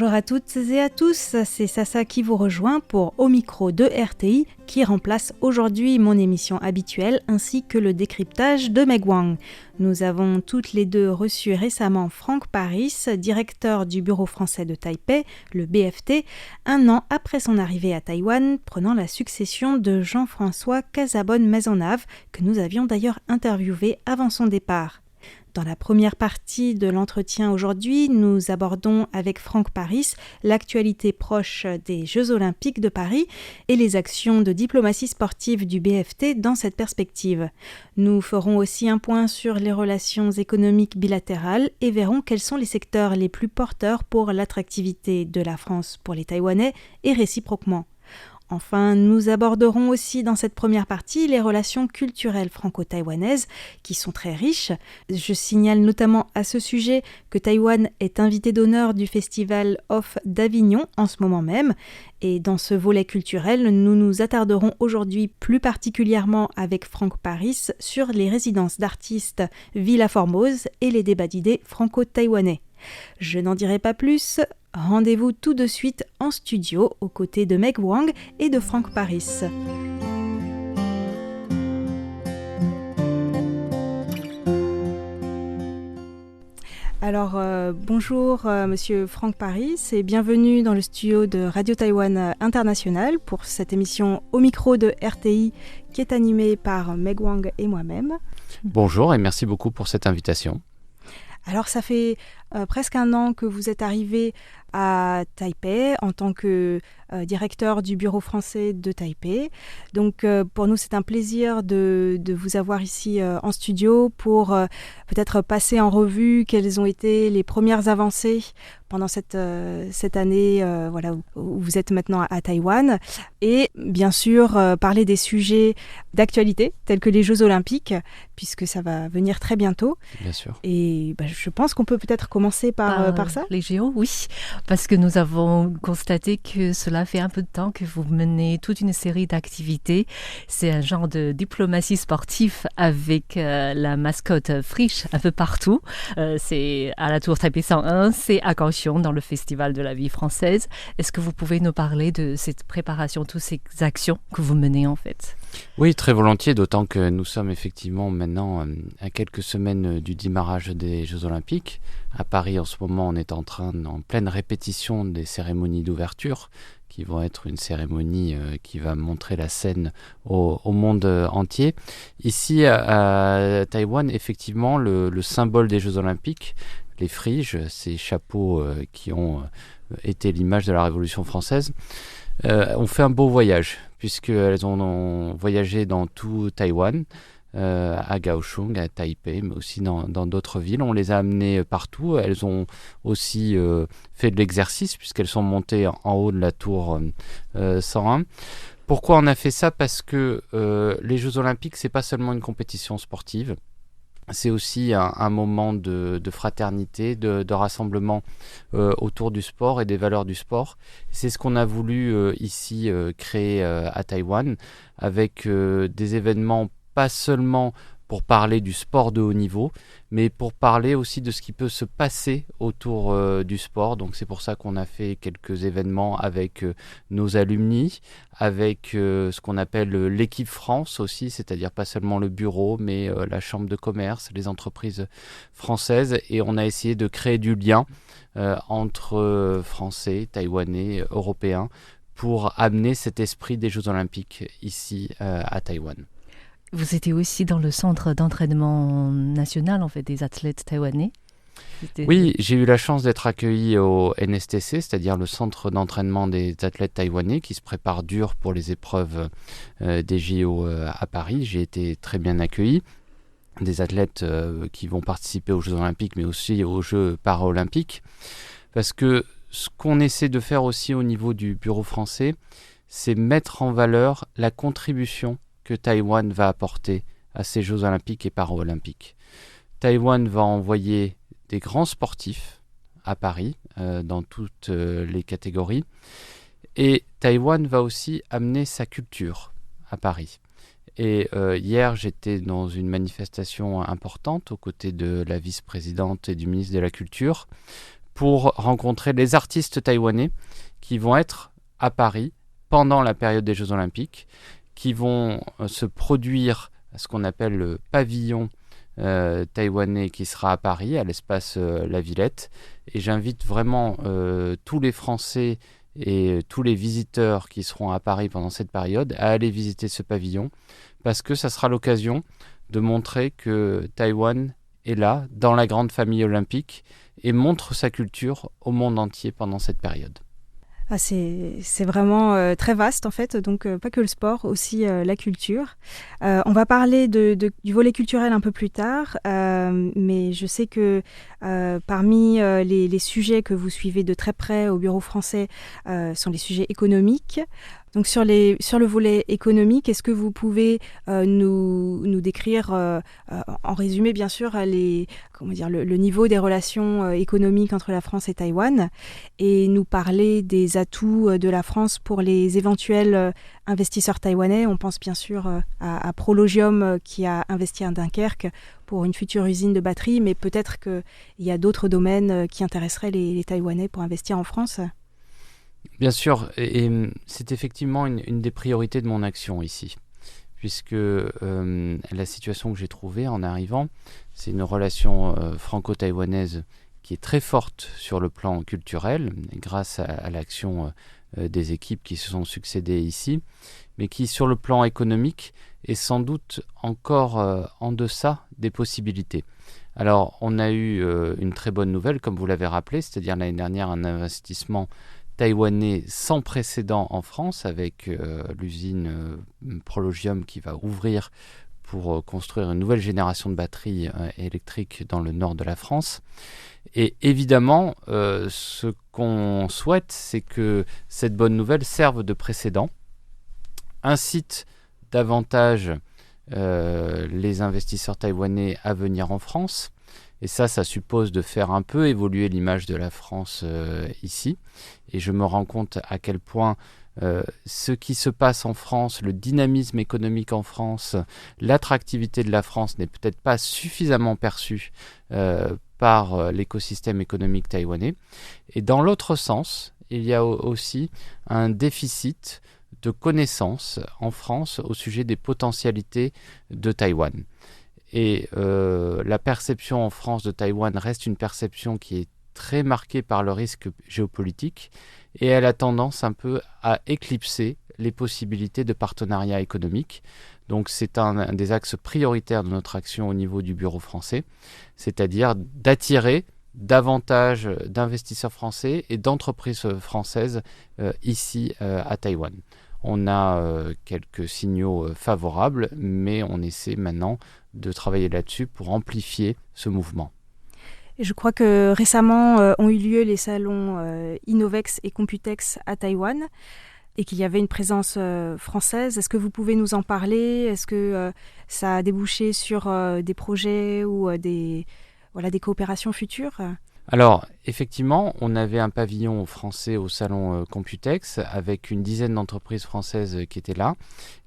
Bonjour à toutes et à tous, c'est Sasa qui vous rejoint pour Au micro de RTI qui remplace aujourd'hui mon émission habituelle ainsi que le décryptage de Meg Wang. Nous avons toutes les deux reçu récemment Franck Paris, directeur du Bureau français de Taipei, le BFT, un an après son arrivée à Taïwan, prenant la succession de Jean-François Casabonne-Maisonnave, que nous avions d'ailleurs interviewé avant son départ. Dans la première partie de l'entretien aujourd'hui, nous abordons avec Franck Paris l'actualité proche des Jeux Olympiques de Paris et les actions de diplomatie sportive du BFT dans cette perspective. Nous ferons aussi un point sur les relations économiques bilatérales et verrons quels sont les secteurs les plus porteurs pour l'attractivité de la France pour les Taïwanais et réciproquement. Enfin, nous aborderons aussi dans cette première partie les relations culturelles franco-taïwanaises qui sont très riches. Je signale notamment à ce sujet que Taïwan est invité d'honneur du Festival Off d'Avignon en ce moment même. Et dans ce volet culturel, nous nous attarderons aujourd'hui plus particulièrement avec Franck Paris sur les résidences d'artistes Villa Formose et les débats d'idées franco-taïwanais. Je n'en dirai pas plus. Rendez-vous tout de suite en studio aux côtés de Meg Wang et de Franck Paris. Alors, bonjour Monsieur Franck Paris et bienvenue dans le studio de Radio Taïwan International pour cette émission Au micro de RTI qui est animée par Meg Wang et moi-même. Bonjour et merci beaucoup pour cette invitation. Alors, ça fait presque un an que vous êtes arrivé à Taipei en tant que directeur du bureau français de Taipei. Donc pour nous c'est un plaisir de vous avoir ici en studio pour peut-être passer en revue quelles ont été les premières avancées pendant cette année où vous êtes maintenant à Taïwan et bien sûr parler des sujets d'actualité tels que les Jeux Olympiques puisque ça va venir très bientôt. Bien sûr. Et je pense qu'on peut peut-être commencer par ça. Les JO, oui. Parce que nous avons constaté que cela fait un peu de temps que vous menez toute une série d'activités. C'est un genre de diplomatie sportive avec la mascotte Frisch un peu partout. C'est à la Tour Taipei 101, c'est à Kaohsiung dans le Festival de la vie française. Est-ce que vous pouvez nous parler de cette préparation, toutes ces actions que vous menez en fait ? Oui, très volontiers, d'autant que nous sommes effectivement maintenant à quelques semaines du démarrage des Jeux Olympiques. À Paris, en ce moment, on est en pleine répétition des cérémonies d'ouverture, qui vont être une cérémonie qui va montrer la scène au monde entier. Ici, à Taïwan, effectivement, le symbole des Jeux Olympiques, les friges, ces chapeaux qui ont été l'image de la Révolution française, ont fait un beau voyage, puisqu'elles ont voyagé dans tout Taïwan, à Kaohsiung, à Taipei, mais aussi dans d'autres villes. On les a amenées partout. Elles ont aussi fait de l'exercice, puisqu'elles sont montées en haut de la tour 101. Pourquoi on a fait ça ? Parce que les Jeux Olympiques, c'est pas seulement une compétition sportive. C'est aussi un moment de fraternité, de rassemblement autour du sport et des valeurs du sport. C'est ce qu'on a voulu ici créer à Taïwan, avec des événements pas seulement pour parler du sport de haut niveau, mais pour parler aussi de ce qui peut se passer autour du sport. Donc c'est pour ça qu'on a fait quelques événements avec nos alumni, avec ce qu'on appelle l'équipe France aussi, c'est-à-dire pas seulement le bureau, mais la chambre de commerce, les entreprises françaises. Et on a essayé de créer du lien entre Français, Taïwanais, Européens, pour amener cet esprit des Jeux Olympiques ici à Taïwan. Vous étiez aussi dans le centre d'entraînement national en fait, des athlètes taïwanais. Oui, j'ai eu la chance d'être accueilli au NSTC, c'est-à-dire le centre d'entraînement des athlètes taïwanais qui se préparent dur pour les épreuves des JO à Paris. J'ai été très bien accueilli. Des athlètes qui vont participer aux Jeux Olympiques, mais aussi aux Jeux Paralympiques. Parce que ce qu'on essaie de faire aussi au niveau du bureau français, c'est mettre en valeur la contribution que Taïwan va apporter à ces Jeux Olympiques et Paralympiques. Taïwan va envoyer des grands sportifs à Paris, dans toutes les catégories. Et Taïwan va aussi amener sa culture à Paris. Et hier, j'étais dans une manifestation importante aux côtés de la vice-présidente et du ministre de la Culture pour rencontrer les artistes taïwanais qui vont être à Paris pendant la période des Jeux Olympiques, qui vont se produire à ce qu'on appelle le pavillon taïwanais qui sera à Paris, à l'espace La Villette. Et j'invite vraiment tous les Français et tous les visiteurs qui seront à Paris pendant cette période à aller visiter ce pavillon, parce que ça sera l'occasion de montrer que Taïwan est là, dans la grande famille olympique, et montre sa culture au monde entier pendant cette période. C'est vraiment très vaste en fait, donc pas que le sport, aussi la culture. On va parler du volet culturel un peu plus tard, mais je sais que parmi les sujets que vous suivez de très près au Bureau français sont les sujets économiques. Donc sur le volet économique, est-ce que vous pouvez nous décrire, en résumé bien sûr, le niveau des relations économiques entre la France et Taïwan, et nous parler des atouts de la France pour les éventuels investisseurs taïwanais? On pense bien sûr à Prologium qui a investi à Dunkerque pour une future usine de batterie, mais peut-être qu'il y a d'autres domaines qui intéresseraient les Taïwanais pour investir en France. Bien sûr, et c'est effectivement une des priorités de mon action ici, puisque la situation que j'ai trouvée en arrivant, c'est une relation franco-taïwanaise qui est très forte sur le plan culturel, grâce à l'action des équipes qui se sont succédées ici, mais qui, sur le plan économique, est sans doute encore en deçà des possibilités. Alors, on a eu une très bonne nouvelle, comme vous l'avez rappelé, c'est-à-dire l'année dernière un investissement taïwanais sans précédent en France, avec l'usine Prologium qui va ouvrir pour construire une nouvelle génération de batteries électriques dans le nord de la France. Et évidemment, ce qu'on souhaite, c'est que cette bonne nouvelle serve de précédent, incite davantage les investisseurs taïwanais à venir en France. Et ça suppose de faire un peu évoluer l'image de la France ici. Et je me rends compte à quel point ce qui se passe en France, le dynamisme économique en France, l'attractivité de la France n'est peut-être pas suffisamment perçue par l'écosystème économique taïwanais. Et dans l'autre sens, il y a aussi un déficit de connaissances en France au sujet des potentialités de Taïwan. Et la perception en France de Taïwan reste une perception qui est très marquée par le risque géopolitique, et elle a tendance un peu à éclipser les possibilités de partenariat économique. Donc c'est un des axes prioritaires de notre action au niveau du bureau français, c'est-à-dire d'attirer davantage d'investisseurs français et d'entreprises françaises ici à Taïwan. On a quelques signaux favorables, mais on essaie maintenant de travailler là-dessus pour amplifier ce mouvement. Et je crois que récemment ont eu lieu les salons Innovex et Computex à Taïwan, et qu'il y avait une présence française. Est-ce que vous pouvez nous en parler? Est-ce que ça a débouché sur des projets ou des coopérations futures? Alors, effectivement, on avait un pavillon français au salon Computex avec une dizaine d'entreprises françaises qui étaient là,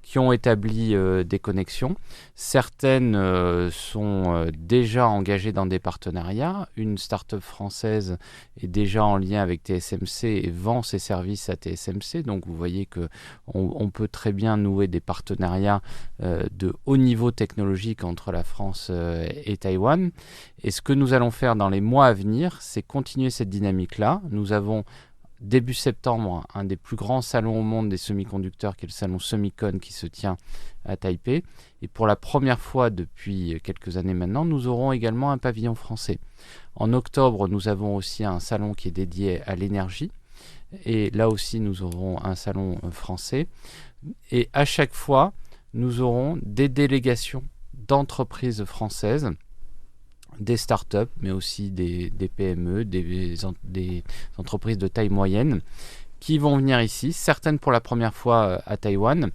qui ont établi des connexions. Certaines sont déjà engagées dans des partenariats. Une start-up française est déjà en lien avec TSMC et vend ses services à TSMC. Donc, vous voyez qu'on peut très bien nouer des partenariats de haut niveau technologique entre la France et Taïwan. Et ce que nous allons faire dans les mois à venir, c'est continuer cette dynamique-là. Nous avons début septembre un des plus grands salons au monde des semi-conducteurs, qui est le salon Semicon, qui se tient à Taipei. Et pour la première fois depuis quelques années maintenant, nous aurons également un pavillon français. En octobre, nous avons aussi un salon qui est dédié à l'énergie. Et là aussi, nous aurons un salon français. Et à chaque fois, nous aurons des délégations d'entreprises françaises, des startups, mais aussi des PME, des entreprises de taille moyenne, qui vont venir ici, certaines pour la première fois à Taïwan.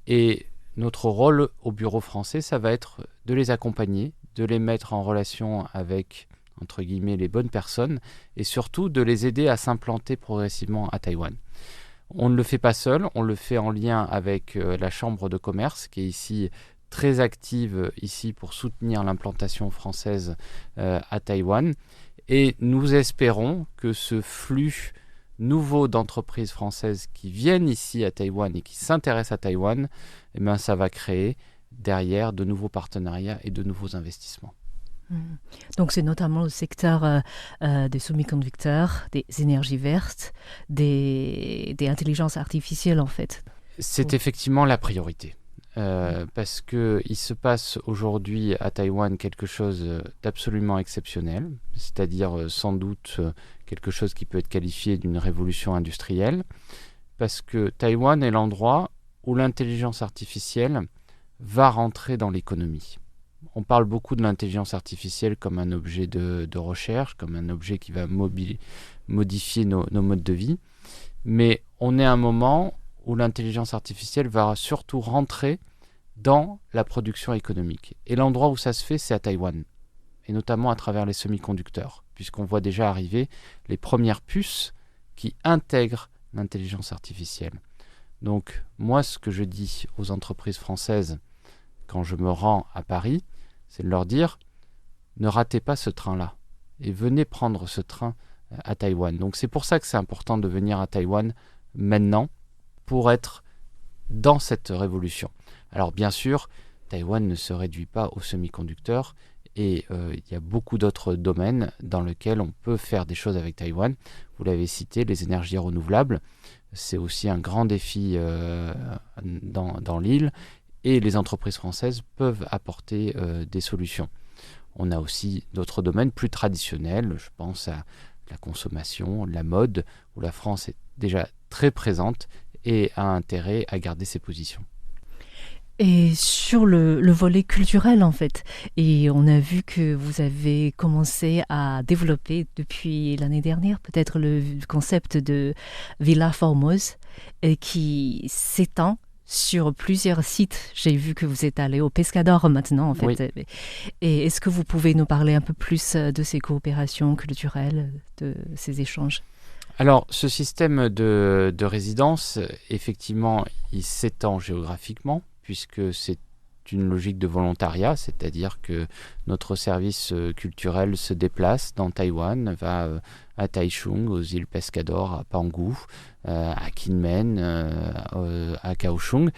Et notre rôle au bureau français, ça va être de les accompagner, de les mettre en relation avec, entre guillemets, les bonnes personnes, et surtout de les aider à s'implanter progressivement à Taïwan. On ne le fait pas seul, on le fait en lien avec la Chambre de commerce, qui est ici très active ici pour soutenir l'implantation française à Taïwan. Et nous espérons que ce flux nouveau d'entreprises françaises qui viennent ici à Taïwan et qui s'intéressent à Taïwan, ça va créer derrière de nouveaux partenariats et de nouveaux investissements. Donc c'est notamment le secteur des semi-conducteurs, des énergies vertes, des intelligences artificielles en fait. C'est effectivement la priorité. Parce qu'il se passe aujourd'hui à Taïwan quelque chose d'absolument exceptionnel, c'est-à-dire sans doute quelque chose qui peut être qualifié d'une révolution industrielle, parce que Taïwan est l'endroit où l'intelligence artificielle va rentrer dans l'économie. On parle beaucoup de l'intelligence artificielle comme un objet de recherche, comme un objet qui va modifier nos modes de vie, mais on est à un moment où l'intelligence artificielle va surtout rentrer dans la production économique. Et l'endroit où ça se fait, c'est à Taïwan, et notamment à travers les semi-conducteurs, puisqu'on voit déjà arriver les premières puces qui intègrent l'intelligence artificielle. Donc, moi, ce que je dis aux entreprises françaises quand je me rends à Paris, c'est de leur dire « Ne ratez pas ce train-là, et venez prendre ce train à Taïwan ». Donc, c'est pour ça que c'est important de venir à Taïwan maintenant, pour être dans cette révolution. Alors bien sûr, Taïwan ne se réduit pas aux semi-conducteurs et il y a beaucoup d'autres domaines dans lesquels on peut faire des choses avec Taïwan. Vous l'avez cité, les énergies renouvelables, c'est aussi un grand défi dans l'île et les entreprises françaises peuvent apporter des solutions. On a aussi d'autres domaines plus traditionnels, je pense à la consommation, la mode, où la France est déjà très présente et a intérêt à garder ses positions. Et sur le volet culturel, en fait, et on a vu que vous avez commencé à développer depuis l'année dernière peut-être le concept de Villa Formose qui s'étend sur plusieurs sites. J'ai vu que vous êtes allé au Pescador maintenant, en fait. Oui. Et est-ce que vous pouvez nous parler un peu plus de ces coopérations culturelles, de ces échanges ? Alors, ce système de résidence, effectivement, il s'étend géographiquement, puisque c'est une logique de volontariat, c'est-à-dire que notre service culturel se déplace dans Taïwan, va à Taichung, aux îles Pescador, à Pangu, à Kinmen, à Kaohsiung,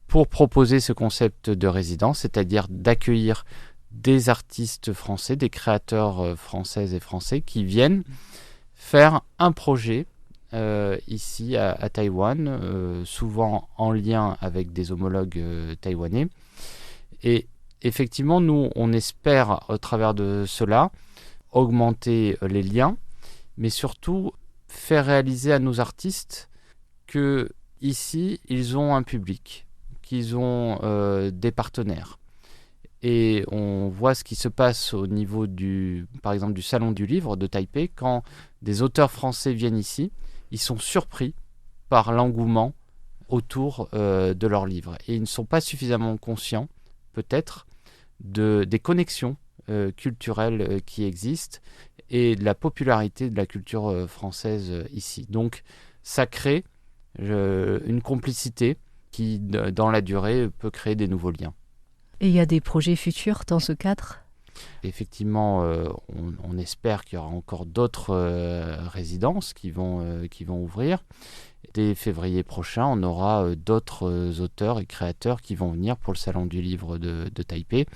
pour proposer ce concept de résidence, c'est-à-dire d'accueillir des artistes français, des créateurs françaises et français qui viennent faire un projet ici à Taïwan, souvent en lien avec des homologues taïwanais. Et effectivement, nous, on espère, au travers de cela, augmenter les liens, mais surtout faire réaliser à nos artistes que ici, ils ont un public, qu'ils ont des partenaires. Et on voit ce qui se passe au niveau par exemple, du Salon du Livre de Taipei. Quand des auteurs français viennent ici, ils sont surpris par l'engouement autour de leurs livres. Et ils ne sont pas suffisamment conscients, peut-être, des connexions culturelles qui existent et de la popularité de la culture française ici. Donc, ça crée une complicité qui, dans la durée, peut créer des nouveaux liens. Et il y a des projets futurs dans ce cadre ? Effectivement, on espère qu'il y aura encore d'autres résidences qui vont ouvrir. Dès février prochain, on aura d'autres auteurs et créateurs qui vont venir pour le Salon du Livre de Taipei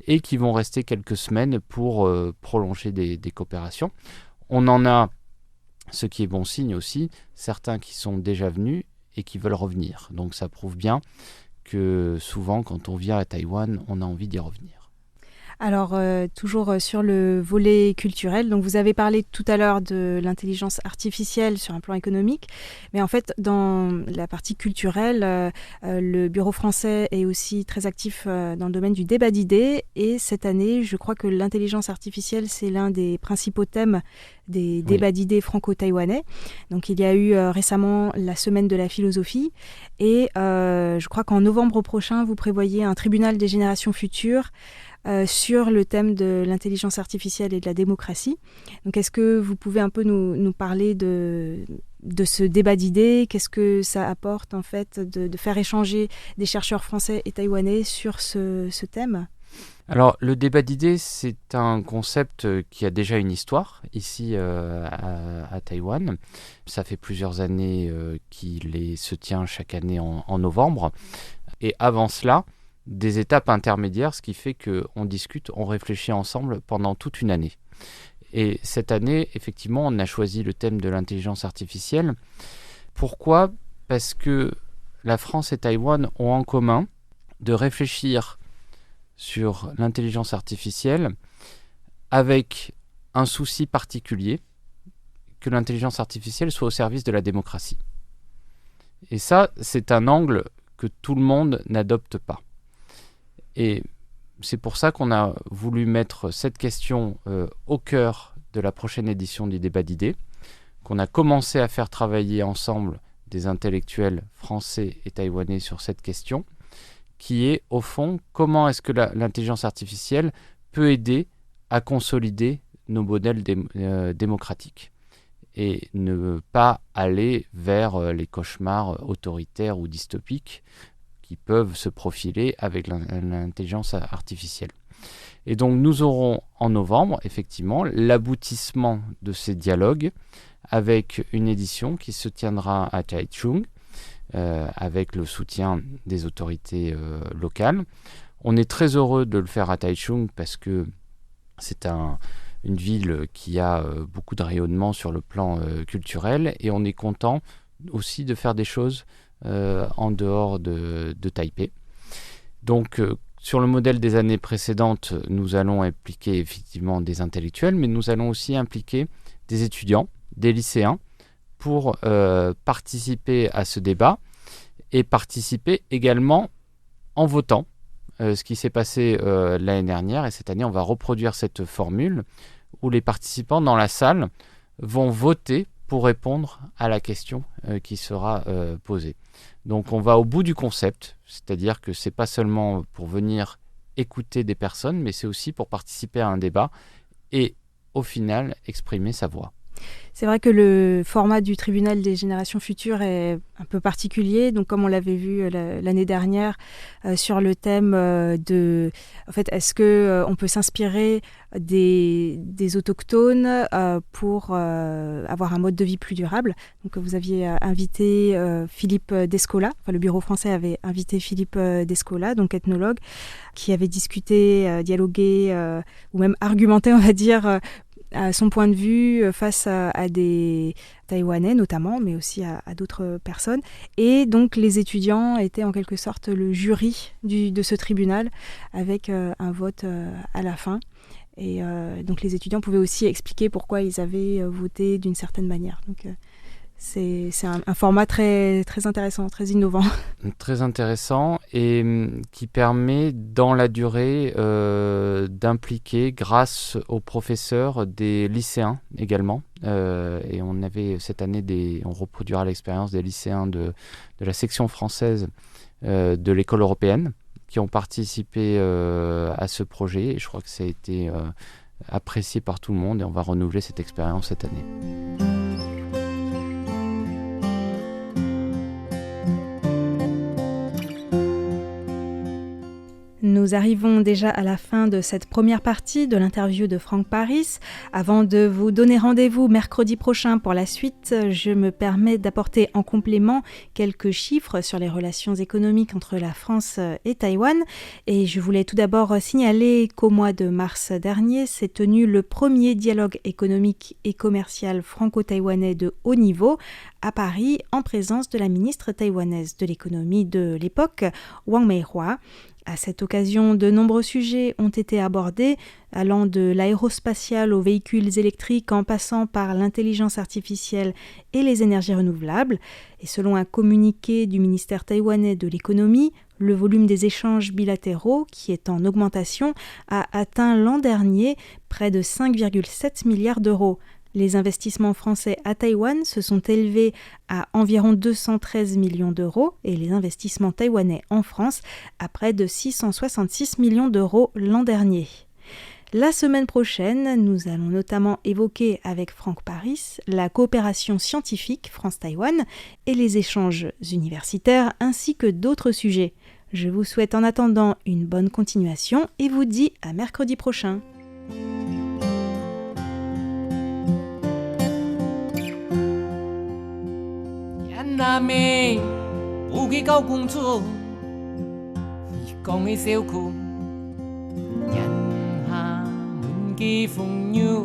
et qui vont rester quelques semaines pour prolonger des coopérations. On en a, ce qui est bon signe aussi, certains qui sont déjà venus et qui veulent revenir. Donc ça prouve bien que souvent, quand on vient à Taïwan, on a envie d'y revenir. Alors, toujours sur le volet culturel, donc vous avez parlé tout à l'heure de l'intelligence artificielle sur un plan économique, mais en fait, dans la partie culturelle, le Bureau français est aussi très actif dans le domaine du débat d'idées, et cette année, je crois que l'intelligence artificielle, c'est l'un des principaux thèmes des débats d'idées franco-taïwanais. Donc, il y a eu récemment la semaine de la philosophie, et je crois qu'en novembre prochain, vous prévoyez un tribunal des générations futures sur le thème de l'intelligence artificielle et de la démocratie. Donc, est-ce que vous pouvez un peu nous parler de ce débat d'idées ? Qu'est-ce que ça apporte, en fait, de faire échanger des chercheurs français et taïwanais sur ce thème ? Alors, le débat d'idées, c'est un concept qui a déjà une histoire ici à Taïwan. Ça fait plusieurs années qu'il se tient chaque année en novembre. Et avant cela, des étapes intermédiaires, ce qui fait qu'on discute, on réfléchit ensemble pendant toute une année. Et cette année, effectivement, on a choisi le thème de l'intelligence artificielle. Pourquoi ? Parce que la France et Taïwan ont en commun de réfléchir sur l'intelligence artificielle avec un souci particulier, que l'intelligence artificielle soit au service de la démocratie. Et ça, c'est un angle que tout le monde n'adopte pas. Et c'est pour ça qu'on a voulu mettre cette question au cœur de la prochaine édition du débat d'idées, qu'on a commencé à faire travailler ensemble des intellectuels français et taïwanais sur cette question, qui est, au fond, comment est-ce que l'intelligence artificielle peut aider à consolider nos modèles démocratiques et ne pas aller vers les cauchemars autoritaires ou dystopiques qui peuvent se profiler avec l'intelligence artificielle. Et donc nous aurons en novembre, effectivement, l'aboutissement de ces dialogues avec une édition qui se tiendra à Taichung, avec le soutien des autorités locales. On est très heureux de le faire à Taichung parce que c'est une ville qui a beaucoup de rayonnement sur le plan culturel, et on est content aussi de faire des choses en dehors de Taipei. Donc sur le modèle des années précédentes, nous allons impliquer effectivement des intellectuels, mais nous allons aussi impliquer des étudiants, des lycéens, pour participer à ce débat et participer également en votant, ce qui s'est passé l'année dernière. Et cette année, on va reproduire cette formule où les participants dans la salle vont voter pour répondre à la question qui sera posée. Donc on va au bout du concept, c'est-à-dire que ce n'est pas seulement pour venir écouter des personnes, mais c'est aussi pour participer à un débat et au final exprimer sa voix. C'est vrai que le format du tribunal des générations futures est un peu particulier. Donc, comme on l'avait vu l'année dernière sur le thème de, en fait, est-ce que on peut s'inspirer des autochtones pour avoir un mode de vie plus durable. Donc, vous aviez invité Philippe Descola. Enfin, le bureau français avait invité Philippe Descola, donc ethnologue, qui avait discuté, dialogué ou même argumenté, on va dire, à son point de vue face à des Taïwanais notamment, mais aussi à d'autres personnes. Et donc les étudiants étaient en quelque sorte le jury de ce tribunal avec un vote à la fin. Et donc les étudiants pouvaient aussi expliquer pourquoi ils avaient voté d'une certaine manière. Donc c'est un format très, très intéressant, très innovant. Très intéressant et qui permet dans la durée d'impliquer, grâce aux professeurs, des lycéens également. Et on avait cette année, on reproduira l'expérience des lycéens de la section française de l'école européenne qui ont participé à ce projet. Et je crois que ça a été apprécié par tout le monde et on va renouveler cette expérience cette année. Nous arrivons déjà à la fin de cette première partie de l'interview de Franck Paris. Avant de vous donner rendez-vous mercredi prochain pour la suite, je me permets d'apporter en complément quelques chiffres sur les relations économiques entre la France et Taïwan. Et je voulais tout d'abord signaler qu'au mois de mars dernier s'est tenu le premier dialogue économique et commercial franco-taïwanais de haut niveau à Paris, en présence de la ministre taïwanaise de l'économie de l'époque, Wang Meihua. À cette occasion, de nombreux sujets ont été abordés, allant de l'aérospatiale aux véhicules électriques en passant par l'intelligence artificielle et les énergies renouvelables. Et selon un communiqué du ministère taïwanais de l'économie, le volume des échanges bilatéraux, qui est en augmentation, a atteint l'an dernier près de 5,7 milliards d'euros. Les investissements français à Taïwan se sont élevés à environ 213 millions d'euros et les investissements taïwanais en France à près de 666 millions d'euros l'an dernier. La semaine prochaine, nous allons notamment évoquer avec Franck Paris la coopération scientifique France-Taïwan et les échanges universitaires ainsi que d'autres sujets. Je vous souhaite en attendant une bonne continuation et vous dis à mercredi prochain. Nhân hạ mừng kỳ phùng như